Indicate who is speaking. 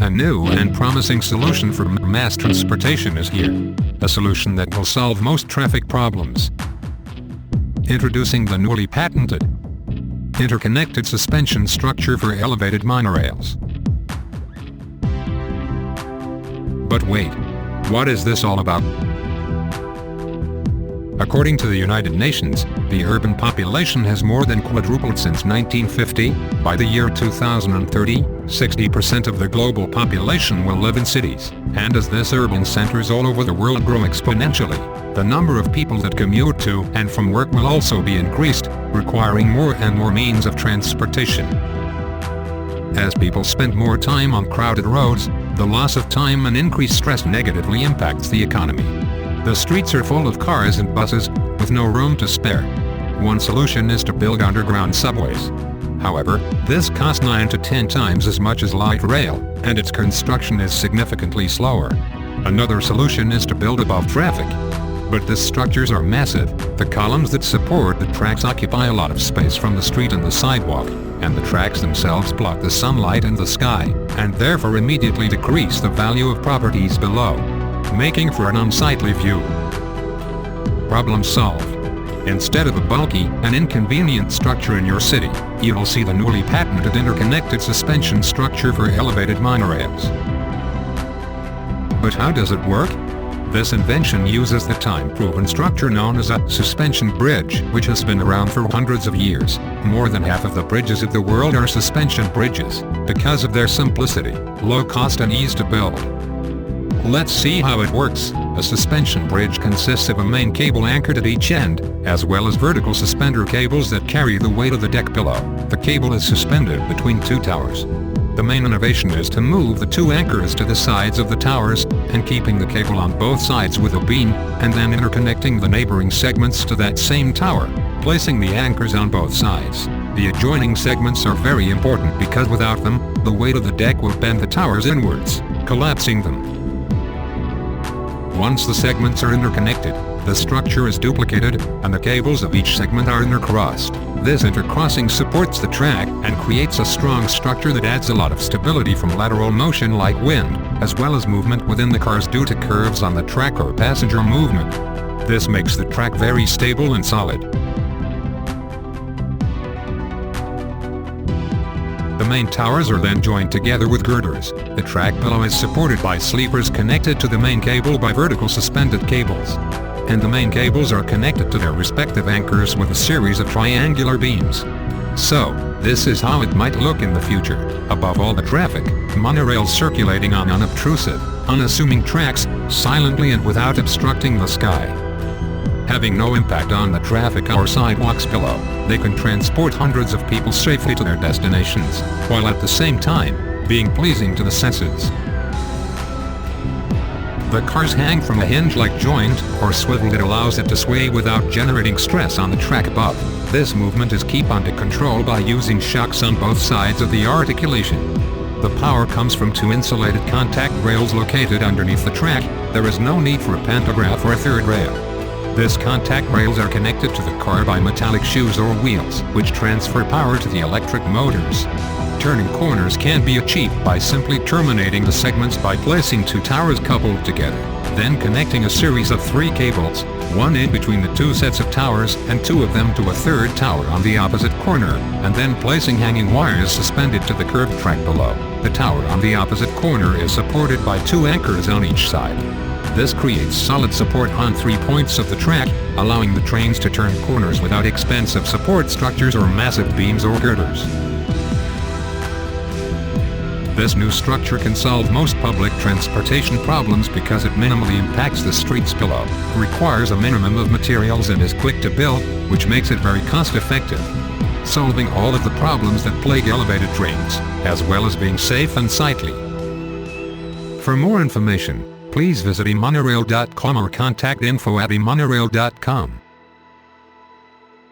Speaker 1: A new and promising solution for mass transportation is here. A solution that will solve most traffic problems. Introducing the newly patented interconnected suspension structure for elevated monorails. But wait, what is this all about? According to the United Nations, the urban population has more than quadrupled since 1950. By the year 2030, 60% of the global population will live in cities, and as these urban centers all over the world grow exponentially, the number of people that commute to and from work will also be increased, requiring more and more means of transportation. As people spend more time on crowded roads, the loss of time and increased stress negatively impacts the economy. The streets are full of cars and buses, with no room to spare. One solution is to build underground subways. However, this costs 9 to 10 times as much as light rail, and its construction is significantly slower. Another solution is to build above traffic. But these structures are massive. The columns that support the tracks occupy a lot of space from the street and the sidewalk, and the tracks themselves block the sunlight and the sky, and therefore immediately decrease the value of properties below, making for an unsightly view. Problem solved. Instead of a bulky and inconvenient structure in your city, you will see the newly patented interconnected suspension structure for elevated monorails. But how does it work? This invention uses the time-proven structure known as a suspension bridge, which has been around for hundreds of years. More than half of the bridges of the world are suspension bridges, because of their simplicity, low cost and ease to build. Let's see how it works. A suspension bridge consists of a main cable anchored at each end, as well as vertical suspender cables that carry the weight of the deck below. The cable is suspended between two towers. The main innovation is to move the two anchors to the sides of the towers, and keeping the cable on both sides with a beam, and then interconnecting the neighboring segments to that same tower, placing the anchors on both sides. The adjoining segments are very important because without them, the weight of the deck will bend the towers inwards, collapsing them. Once the segments are interconnected, the structure is duplicated, and the cables of each segment are intercrossed. This intercrossing supports the track and creates a strong structure that adds a lot of stability from lateral motion like wind, as well as movement within the cars due to curves on the track or passenger movement. This makes the track very stable and solid. The main towers are then joined together with girders. The track below is supported by sleepers connected to the main cable by vertical suspended cables. And the main cables are connected to their respective anchors with a series of triangular beams. So, this is how it might look in the future. Above all the traffic, monorails circulating on unobtrusive, unassuming tracks, silently and without obstructing the sky. Having no impact on the traffic or sidewalks below, they can transport hundreds of people safely to their destinations, while at the same time, being pleasing to the senses. The cars hang from a hinge-like joint or swivel that allows it to sway without generating stress on the track above. This movement is kept under control by using shocks on both sides of the articulation. The power comes from two insulated contact rails located underneath the track. There is no need for a pantograph or a third rail. These contact rails are connected to the car by metallic shoes or wheels, which transfer power to the electric motors. Turning corners can be achieved by simply terminating the segments by placing two towers coupled together, then connecting a series of 3 cables, one in between the two sets of towers and 2 of them to a third tower on the opposite corner, and then placing hanging wires suspended to the curved track below. The tower on the opposite corner is supported by 2 anchors on each side. This creates solid support on 3 points of the track, allowing the trains to turn corners without expensive support structures or massive beams or girders. This new structure can solve most public transportation problems because it minimally impacts the streets below, requires a minimum of materials and is quick to build, which makes it very cost-effective, solving all of the problems that plague elevated trains, as well as being safe and sightly. For more information, please visit emonorail.com or contact info@emonorail.com.